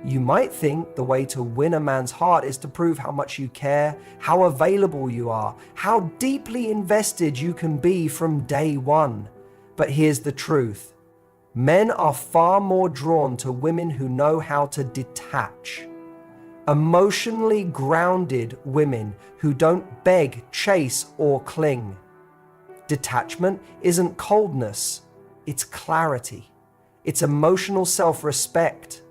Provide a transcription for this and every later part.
You might think the way to win a man's heart is to prove how much you care, how available you are, how deeply invested you can be from day one. But here's the truth. Men are far more drawn to women who know how to detach. Emotionally grounded women who don't beg, chase, or cling. Detachment isn't coldness, it's clarity. It's emotional self-respect.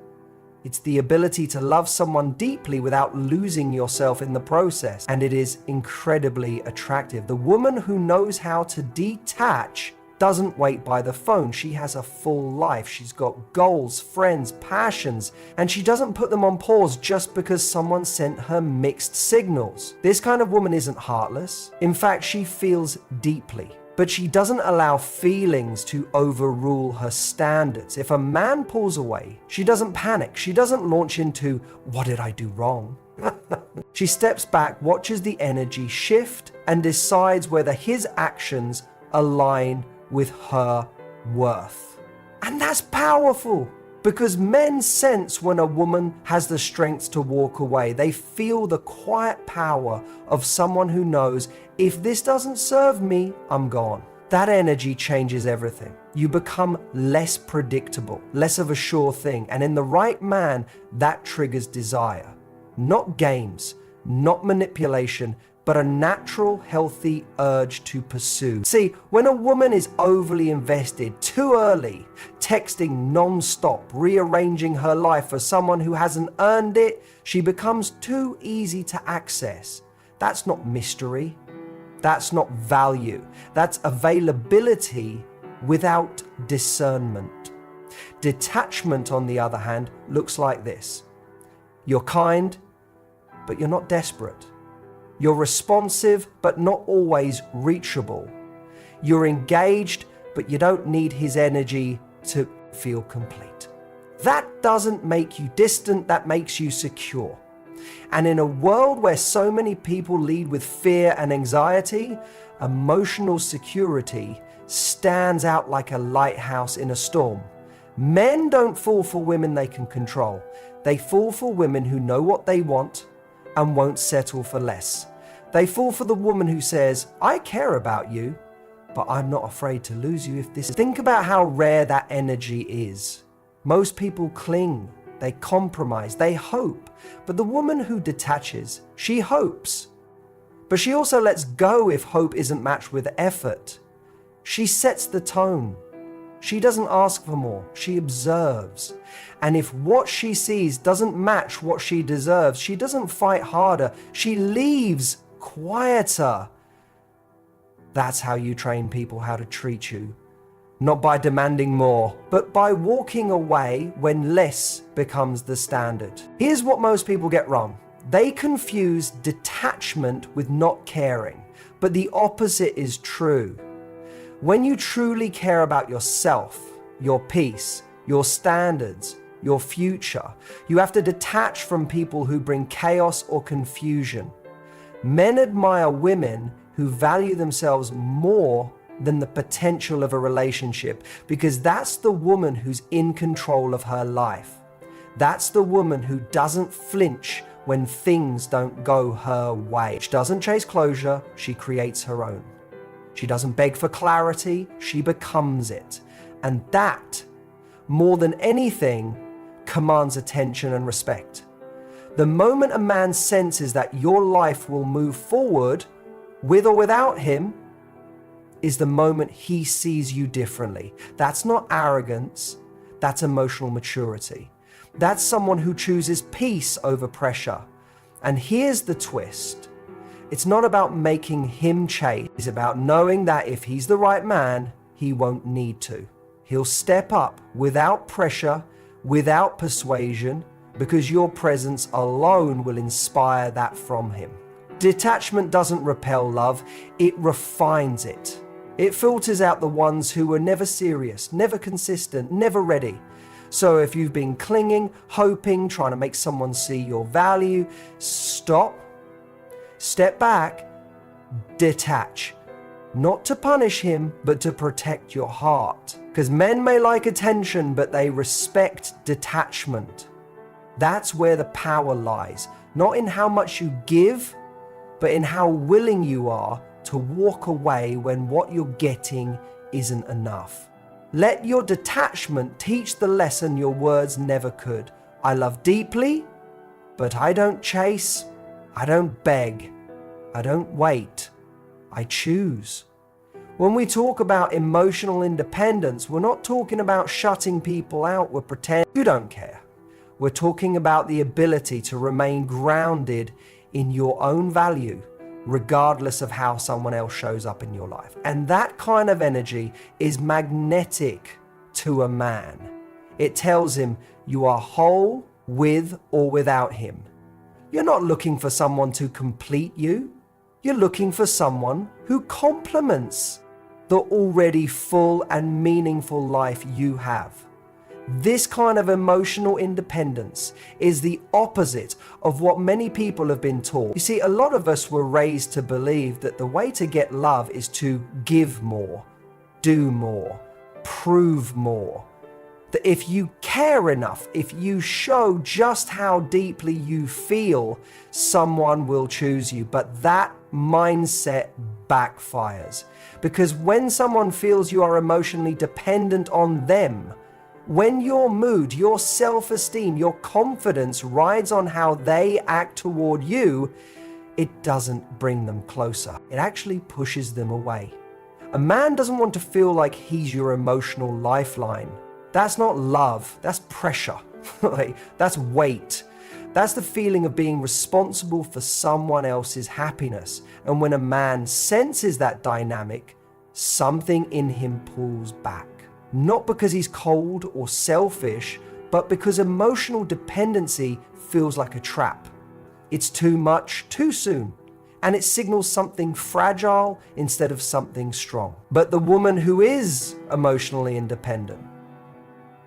It's the ability to love someone deeply without losing yourself in the process. And it is incredibly attractive. The woman who knows how to detach doesn't wait by the phone. She has a full life. She's got goals, friends, passions, and she doesn't put them on pause just because someone sent her mixed signals. This kind of woman isn't heartless. In fact, she feels deeply. But she doesn't allow feelings to overrule her standards. If a man pulls away, she doesn't panic. She doesn't launch into, what did I do wrong? She steps back, watches the energy shift, and decides whether his actions align with her worth. And that's powerful, because men sense when a woman has the strength to walk away. They feel the quiet power of someone who knows, if this doesn't serve me, I'm gone. That energy changes everything. You become less predictable, less of a sure thing. And in the right man, that triggers desire. Not games, not manipulation, but a natural, healthy urge to pursue. See, when a woman is overly invested too early, texting non-stop, rearranging her life for someone who hasn't earned it, she becomes too easy to access. That's not mystery. That's not value. That's availability without discernment. Detachment, on the other hand, looks like this. You're kind, but you're not desperate. You're responsive, but not always reachable. You're engaged, but you don't need his energy to feel complete. That doesn't make you distant, that makes you secure. And in a world where so many people lead with fear and anxiety, emotional security stands out like a lighthouse in a storm. Men don't fall for women they can control. They fall for women who know what they want and won't settle for less. They fall for the woman who says, I care about you, but I'm not afraid to lose you if this is. Think about how rare that energy is. Most people cling, they compromise, they hope. But the woman who detaches, she hopes. But she also lets go if hope isn't matched with effort. She sets the tone. She doesn't ask for more, she observes. And if what she sees doesn't match what she deserves, she doesn't fight harder, she leaves quieter. That's how you train people how to treat you. Not by demanding more, but by walking away when less becomes the standard. Here's what most people get wrong. They confuse detachment with not caring, but the opposite is true. When you truly care about yourself, your peace, your standards, your future, you have to detach from people who bring chaos or confusion. Men admire women who value themselves more than the potential of a relationship, because that's the woman who's in control of her life. That's the woman who doesn't flinch when things don't go her way. She doesn't chase closure, she creates her own. She doesn't beg for clarity, she becomes it. And that, more than anything, commands attention and respect. The moment a man senses that your life will move forward, with or without him, is the moment he sees you differently. That's not arrogance, that's emotional maturity. That's someone who chooses peace over pressure. And here's the twist. It's not about making him chase, it's about knowing that if he's the right man, he won't need to. He'll step up without pressure, without persuasion, because your presence alone will inspire that from him. Detachment doesn't repel love, it refines it. It filters out the ones who were never serious, never consistent, never ready. So if you've been clinging, hoping, trying to make someone see your value, stop, step back, detach. Not to punish him, but to protect your heart. Because men may like attention, but they respect detachment. That's where the power lies, not in how much you give, but in how willing you are to walk away when what you're getting isn't enough. Let your detachment teach the lesson your words never could. I love deeply, but I don't chase, I don't beg, I don't wait, I choose. When we talk about emotional independence, we're not talking about shutting people out with pretend you don't care. We're talking about the ability to remain grounded in your own value, regardless of how someone else shows up in your life. And that kind of energy is magnetic to a man. It tells him you are whole with or without him. You're not looking for someone to complete you. You're looking for someone who complements the already full and meaningful life you have. This kind of emotional independence is the opposite of what many people have been taught. You see, a lot of us were raised to believe that the way to get love is to give more, do more, prove more. That if you care enough, if you show just how deeply you feel, someone will choose you. But that mindset backfires. Because when someone feels you are emotionally dependent on them, when your mood, your self-esteem, your confidence rides on how they act toward you, it doesn't bring them closer. It actually pushes them away. A man doesn't want to feel like he's your emotional lifeline. That's not love, that's pressure. That's weight. That's the feeling of being responsible for someone else's happiness. And when a man senses that dynamic, something in him pulls back. Not because he's cold or selfish, but because emotional dependency feels like a trap. It's too much, too soon, and it signals something fragile instead of something strong. But the woman who is emotionally independent,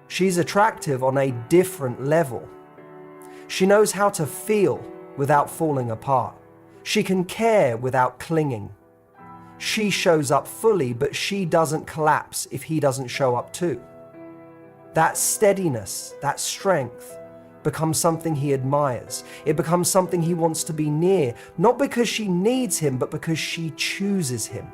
she's attractive on a different level. She knows how to feel without falling apart. She can care without clinging. She shows up fully, but she doesn't collapse if he doesn't show up too. That steadiness, that strength becomes something he admires. It becomes something he wants to be near, not because she needs him, but because she chooses him.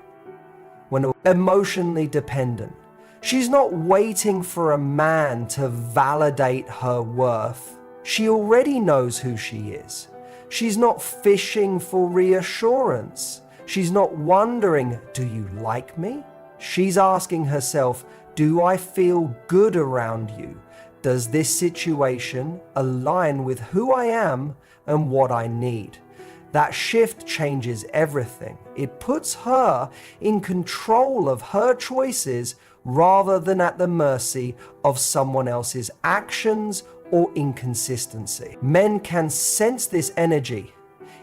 When emotionally dependent, she's not waiting for a man to validate her worth. She already knows who she is. She's not fishing for reassurance. She's not wondering, do you like me? She's asking herself, do I feel good around you? Does this situation align with who I am and what I need? That shift changes everything. It puts her in control of her choices rather than at the mercy of someone else's actions or inconsistency. Men can sense this energy.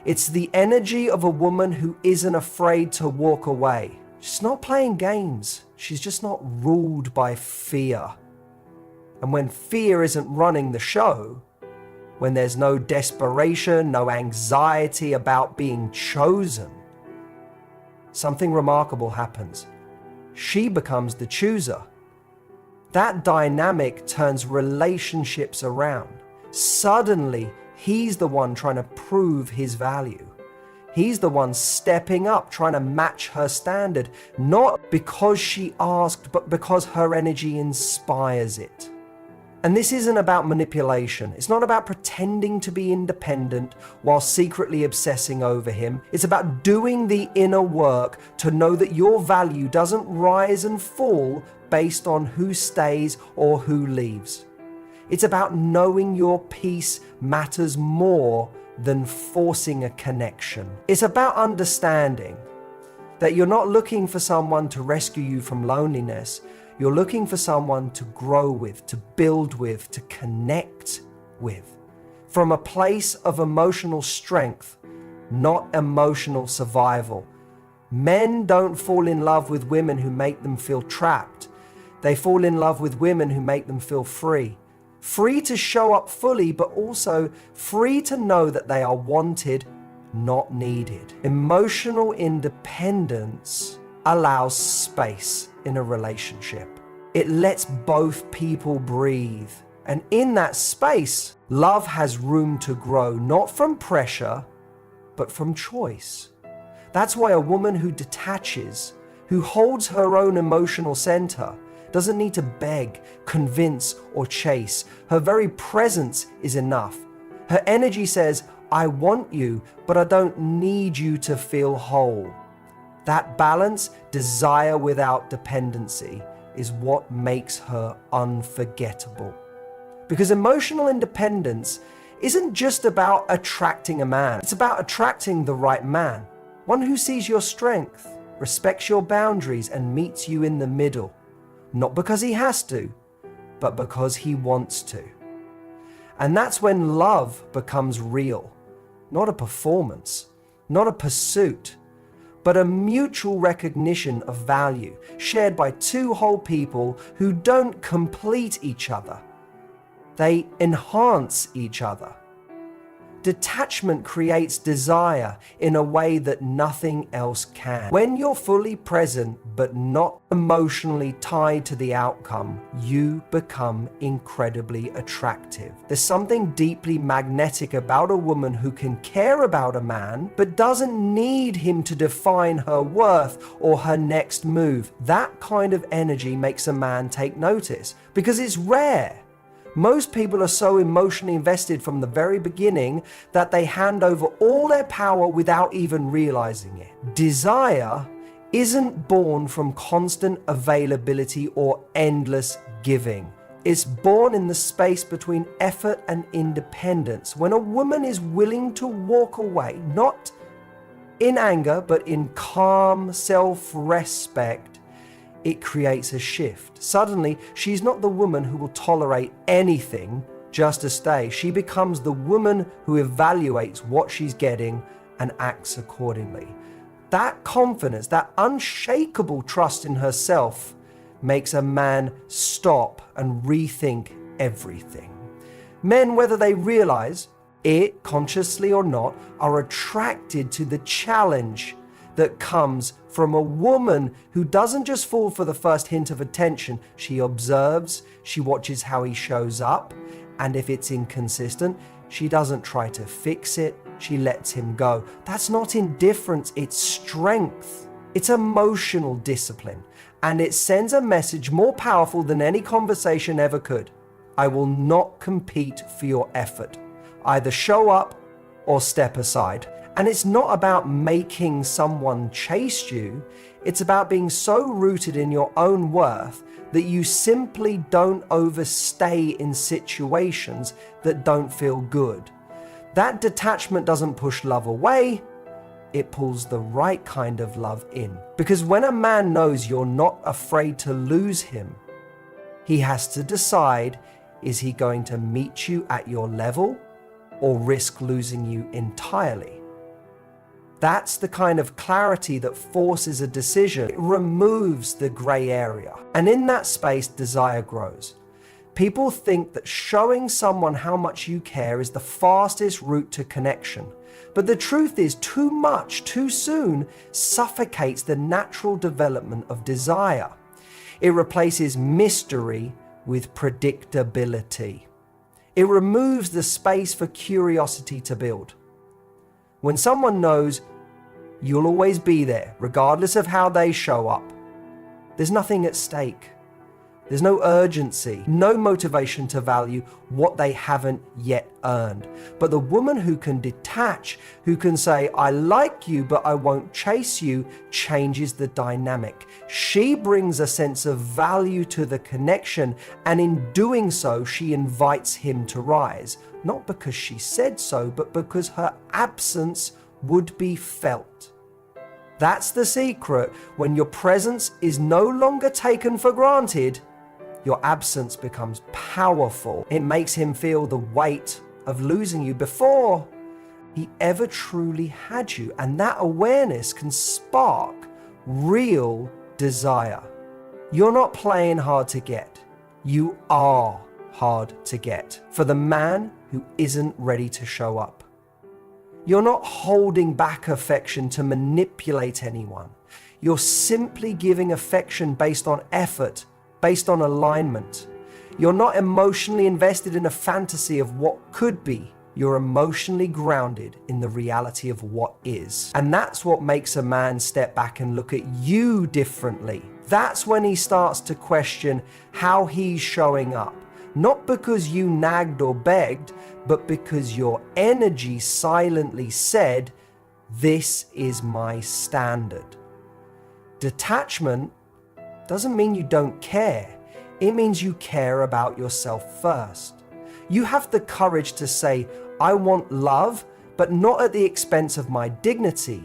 It's the energy of a woman who isn't afraid to walk away. She's not playing games. She's just not ruled by fear. And when fear isn't running the show, when there's no desperation, no anxiety about being chosen, something remarkable happens. She becomes the chooser. That dynamic turns relationships around. Suddenly, he's the one trying to prove his value. He's the one stepping up, trying to match her standard, not because she asked, but because her energy inspires it. And this isn't about manipulation. It's not about pretending to be independent while secretly obsessing over him. It's about doing the inner work to know that your value doesn't rise and fall based on who stays or who leaves. It's about knowing your peace matters more than forcing a connection. It's about understanding that you're not looking for someone to rescue you from loneliness. You're looking for someone to grow with, to build with, to connect with. From a place of emotional strength, not emotional survival. Men don't fall in love with women who make them feel trapped. They fall in love with women who make them feel free. Free to show up fully, but also free to know that they are wanted, not needed. Emotional independence allows space in a relationship. It lets both people breathe And in that space, love has room to grow, not from pressure, but from choice. That's why a woman who detaches, who holds her own emotional center, doesn't need to beg, convince, or chase. Her very presence is enough. Her energy says, I want you, but I don't need you to feel whole. That balance, desire without dependency, is what makes her unforgettable. Because emotional independence isn't just about attracting a man. It's about attracting the right man. One who sees your strength, respects your boundaries, and meets you in the middle. Not because he has to, but because he wants to. And that's when love becomes real. Not a performance, not a pursuit, but a mutual recognition of value shared by two whole people who don't complete each other. They enhance each other. Detachment creates desire in a way that nothing else can. When you're fully present but not emotionally tied to the outcome, you become incredibly attractive. There's something deeply magnetic about a woman who can care about a man but doesn't need him to define her worth or her next move. That kind of energy makes a man take notice because it's rare. Most people are so emotionally invested from the very beginning that they hand over all their power without even realizing it. Desire isn't born from constant availability or endless giving. It's born in the space between effort and independence. When a woman is willing to walk away, not in anger, but in calm self-respect, it creates a shift. Suddenly, she's not the woman who will tolerate anything just to stay. She becomes the woman who evaluates what she's getting and acts accordingly. That confidence, that unshakable trust in herself makes a man stop and rethink everything. Men, whether they realize it consciously or not, are attracted to the challenge that comes from a woman who doesn't just fall for the first hint of attention. She observes, she watches how he shows up, and if it's inconsistent, she doesn't try to fix it, she lets him go. That's not indifference, it's strength. It's emotional discipline, and it sends a message more powerful than any conversation ever could. I will not compete for your effort. Either show up or step aside. And it's not about making someone chase you. It's about being so rooted in your own worth that you simply don't overstay in situations that don't feel good. That detachment doesn't push love away. It pulls the right kind of love in. Because when a man knows you're not afraid to lose him, he has to decide, is he going to meet you at your level or risk losing you entirely? That's the kind of clarity that forces a decision. It removes the gray area. And in that space, desire grows. People think that showing someone how much you care is the fastest route to connection. But the truth is, too much, too soon, suffocates the natural development of desire. It replaces mystery with predictability. It removes the space for curiosity to build. When someone knows you'll always be there, regardless of how they show up, there's nothing at stake. There's no urgency, no motivation to value what they haven't yet earned. But the woman who can detach, who can say, I like you, but I won't chase you, changes the dynamic. She brings a sense of value to the connection, and in doing so, she invites him to rise. Not because she said so, but because her absence would be felt. That's the secret. When your presence is no longer taken for granted, your absence becomes powerful. It makes him feel the weight of losing you before he ever truly had you. And that awareness can spark real desire. You're not playing hard to get. You are hard to get for the man who isn't ready to show up. You're not holding back affection to manipulate anyone. You're simply giving affection based on effort, based on alignment. You're not emotionally invested in a fantasy of what could be. You're emotionally grounded in the reality of what is. And that's what makes a man step back and look at you differently. That's when he starts to question how he's showing up. Not because you nagged or begged, but because your energy silently said, "This is my standard." Detachment doesn't mean you don't care. It means you care about yourself first. You have the courage to say, "I want love, but not at the expense of my dignity."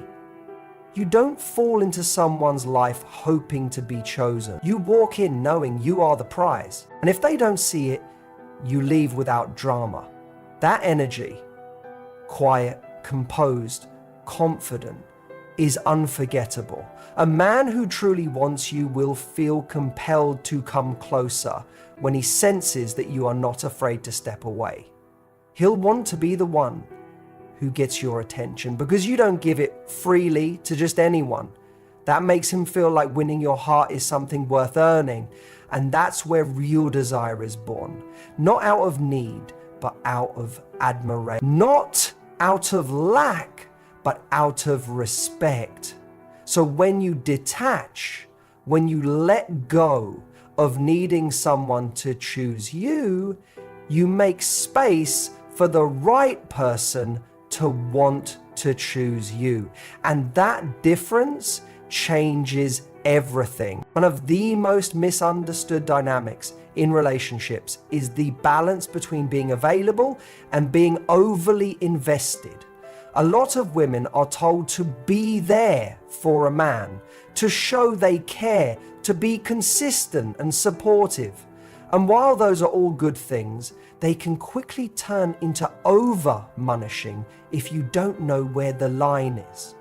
You don't fall into someone's life hoping to be chosen. You walk in knowing you are the prize. And if they don't see it, you leave without drama. That energy, quiet, composed, confident, is unforgettable. A man who truly wants you will feel compelled to come closer when he senses that you are not afraid to step away. He'll want to be the one who gets your attention because you don't give it freely to just anyone. That makes him feel like winning your heart is something worth earning. And that's where real desire is born. Not out of need, but out of admiration. Not out of lack, but out of respect. So when you detach, when you let go of needing someone to choose you, you make space for the right person to want to choose you. And that difference changes everything. One of the most misunderstood dynamics in relationships is the balance between being available and being overly invested. A lot of women are told to be there for a man, to show they care, to be consistent and supportive. And while those are all good things, they can quickly turn into over-munishing if you don't know where the line is.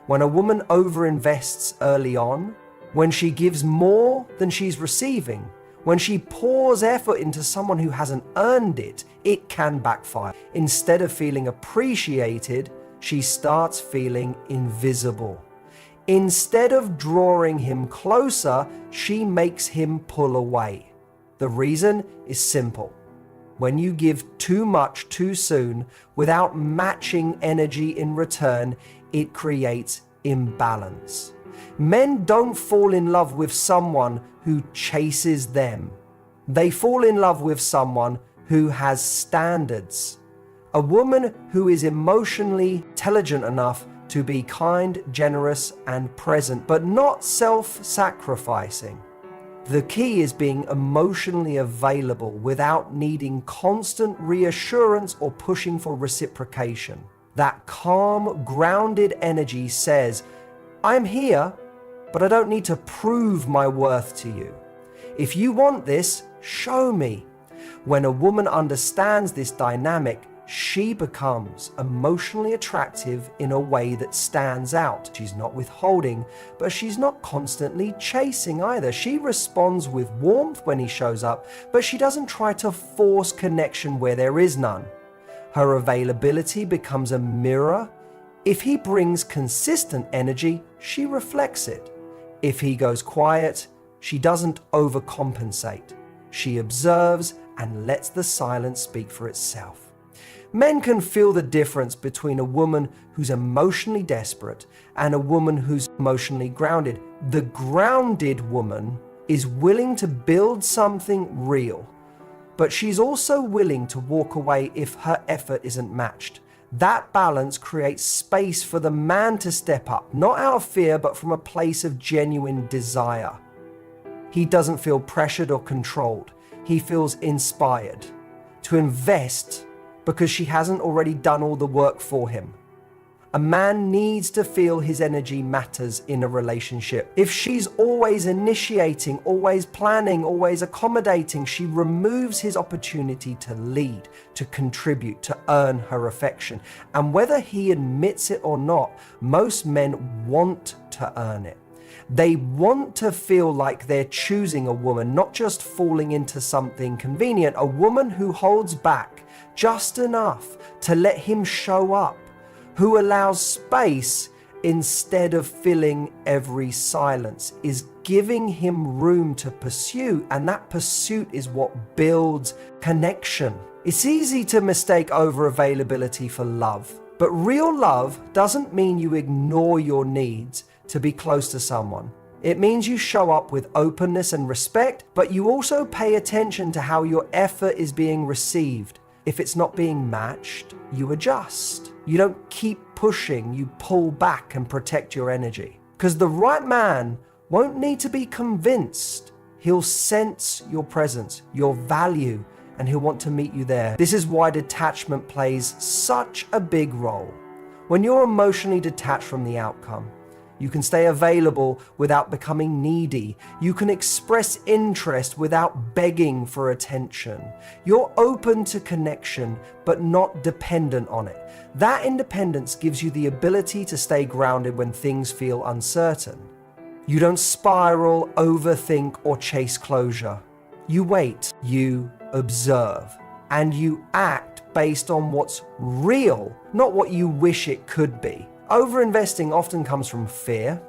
When a woman over-invests early on, when she gives more than she's receiving, when she pours effort into someone who hasn't earned it, it can backfire. Instead of feeling appreciated, she starts feeling invisible. Instead of drawing him closer, she makes him pull away. The reason is simple. When you give too much too soon without matching energy in return, it creates imbalance. Men don't fall in love with someone who chases them. They fall in love with someone who has standards. A woman who is emotionally intelligent enough to be kind, generous, and present, but not self-sacrificing. The key is being emotionally available without needing constant reassurance or pushing for reciprocation. That calm, grounded energy says, "I'm here, but I don't need to prove my worth to you. If you want this, show me." When a woman understands this dynamic, she becomes emotionally attractive in a way that stands out. She's not withholding, but she's not constantly chasing either. She responds with warmth when he shows up, but she doesn't try to force connection where there is none. Her availability becomes a mirror. If he brings consistent energy, she reflects it. If he goes quiet, she doesn't overcompensate. She observes and lets the silence speak for itself. Men can feel the difference between a woman who's emotionally desperate and a woman who's emotionally grounded. The grounded woman is willing to build something real, but she's also willing to walk away if her effort isn't matched. That balance creates space for the man to step up, not out of fear, but from a place of genuine desire. He doesn't feel pressured or controlled. He feels inspired to invest because she hasn't already done all the work for him. A man needs to feel his energy matters in a relationship. If she's always initiating, always planning, always accommodating, she removes his opportunity to lead, to contribute, to earn her affection. And whether he admits it or not, most men want to earn it. They want to feel like they're choosing a woman, not just falling into something convenient. A woman who holds back just enough to let him show up, who allows space instead of filling every silence, is giving him room to pursue, and that pursuit is what builds connection. It's easy to mistake over-availability for love, but real love doesn't mean you ignore your needs to be close to someone. It means you show up with openness and respect, but you also pay attention to how your effort is being received. If it's not being matched, you adjust. You don't keep pushing, you pull back and protect your energy. Because the right man won't need to be convinced. He'll sense your presence, your value, and he'll want to meet you there. This is why detachment plays such a big role. When you're emotionally detached from the outcome, you can stay available without becoming needy. You can express interest without begging for attention. You're open to connection, but not dependent on it. That independence gives you the ability to stay grounded when things feel uncertain. You don't spiral, overthink, or chase closure. You wait, you observe, and you act based on what's real, not what you wish it could be. Overinvesting often comes from fear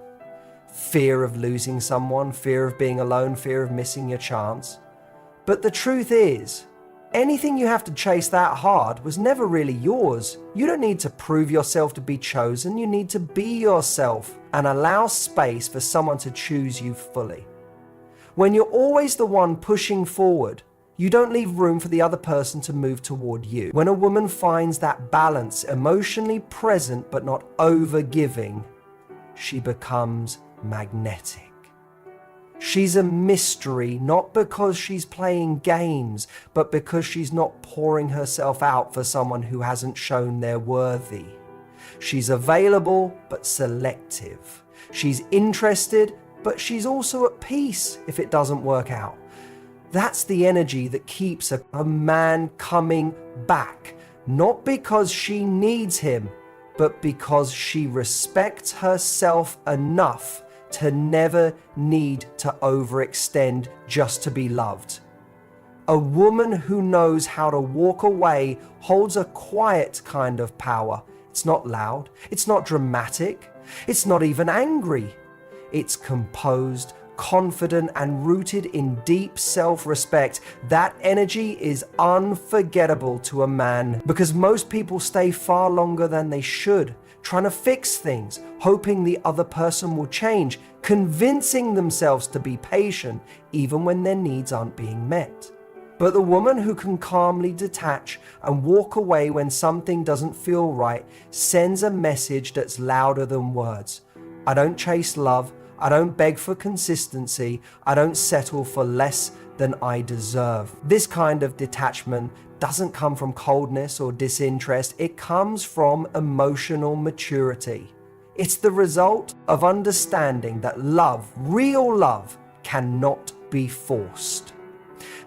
of losing someone, fear of being alone, fear of missing your chance. But the truth is, anything you have to chase that hard was never really yours. You don't need to prove yourself to be chosen. You need to be yourself and allow space for someone to choose you fully. When you're always the one pushing forward, you don't leave room for the other person to move toward you. When a woman finds that balance, emotionally present but not over-giving, she becomes magnetic. She's a mystery, not because she's playing games, but because she's not pouring herself out for someone who hasn't shown they're worthy. She's available but selective. She's interested, but she's also at peace if it doesn't work out. That's the energy that keeps a man coming back, not because she needs him, but because she respects herself enough to never need to overextend just to be loved. A woman who knows how to walk away holds a quiet kind of power. It's not loud, it's not dramatic, it's not even angry. It's composed, confident, and rooted in deep self-respect. That energy is unforgettable to a man because most people stay far longer than they should, trying to fix things, hoping the other person will change, convincing themselves to be patient even when their needs aren't being met. But the woman who can calmly detach and walk away when something doesn't feel right sends a message that's louder than words. I don't chase love. I don't beg for consistency. I don't settle for less than I deserve. This kind of detachment doesn't come from coldness or disinterest. It comes from emotional maturity. It's the result of understanding that love, real love, cannot be forced.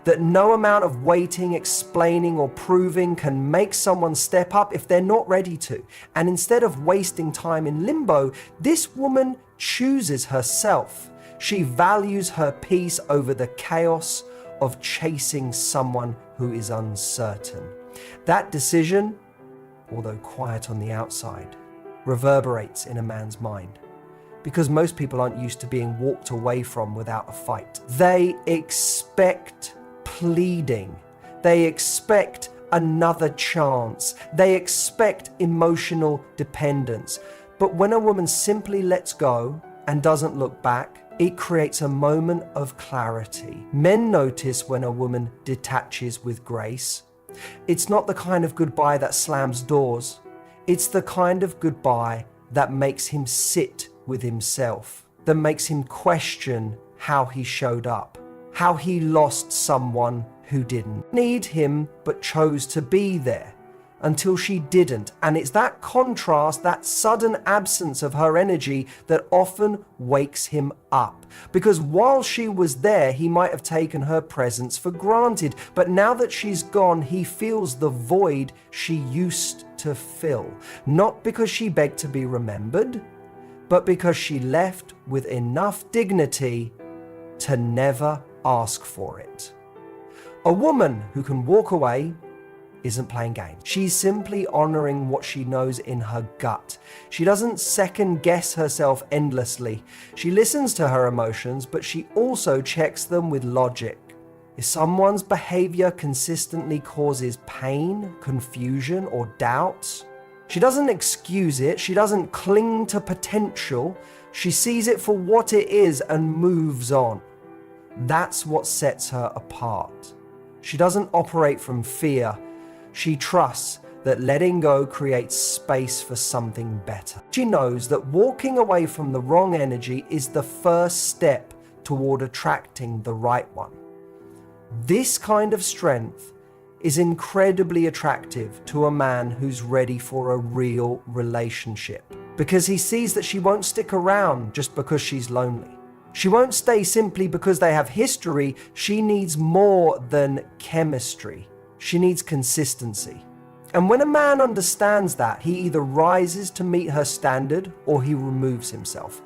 That no amount of waiting, explaining, or proving can make someone step up if they're not ready to. And instead of wasting time in limbo, this woman chooses herself. She values her peace over the chaos of chasing someone who is uncertain. That decision, although quiet on the outside, reverberates in a man's mind. Because most people aren't used to being walked away from without a fight. They expect pleading. They expect another chance. They expect emotional dependence. But when a woman simply lets go and doesn't look back, it creates a moment of clarity. Men notice when a woman detaches with grace. It's not the kind of goodbye that slams doors. It's the kind of goodbye that makes him sit with himself, that makes him question how he showed up, how he lost someone who didn't need him but chose to be there until she didn't. And it's that contrast, that sudden absence of her energy that often wakes him up. Because while she was there, he might have taken her presence for granted. But now that she's gone, he feels the void she used to fill. Not because she begged to be remembered, but because she left with enough dignity to never ask for it. A woman who can walk away, isn't playing games. She's simply honoring what she knows in her gut. She doesn't second guess herself endlessly. She listens to her emotions, but she also checks them with logic. If someone's behavior consistently causes pain, confusion, or doubts, she doesn't excuse it. She doesn't cling to potential. She sees it for what it is and moves on. That's what sets her apart. She doesn't operate from fear. She trusts that letting go creates space for something better. She knows that walking away from the wrong energy is the first step toward attracting the right one. This kind of strength is incredibly attractive to a man who's ready for a real relationship, because he sees that she won't stick around just because she's lonely. She won't stay simply because they have history. She needs more than chemistry. She needs consistency. And when a man understands that, he either rises to meet her standard or he removes himself.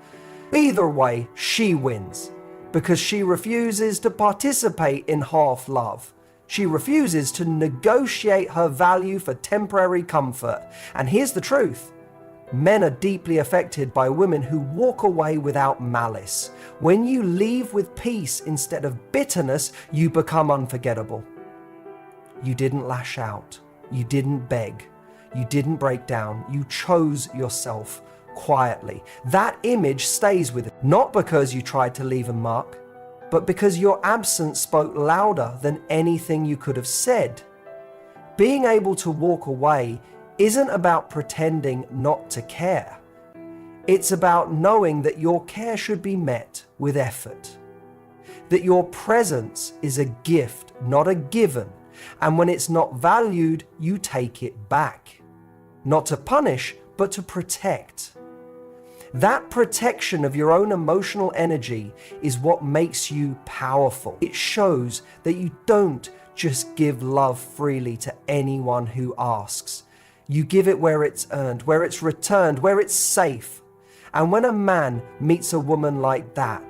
Either way, she wins, because she refuses to participate in half love. She refuses to negotiate her value for temporary comfort. And here's the truth. Men are deeply affected by women who walk away without malice. When you leave with peace instead of bitterness, you become unforgettable. You didn't lash out. You didn't beg. You didn't break down. You chose yourself quietly. That image stays with it, not because you tried to leave a mark, but because your absence spoke louder than anything you could have said. Being able to walk away isn't about pretending not to care. It's about knowing that your care should be met with effort, that your presence is a gift, not a given, and when it's not valued, you take it back. Not to punish, but to protect. That protection of your own emotional energy is what makes you powerful. It shows that you don't just give love freely to anyone who asks. You give it where it's earned, where it's returned, where it's safe. And when a man meets a woman like that,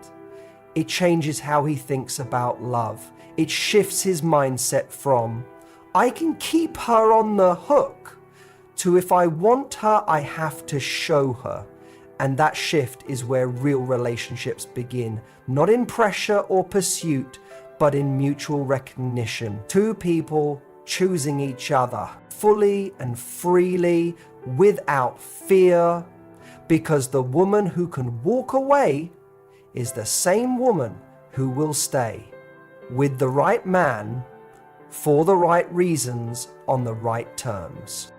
it changes how he thinks about love. It shifts his mindset from, I can keep her on the hook, to if I want her, I have to show her. And that shift is where real relationships begin, not in pressure or pursuit, but in mutual recognition. Two people choosing each other fully and freely, without fear, because the woman who can walk away is the same woman who will stay with the right man for the right reasons on the right terms.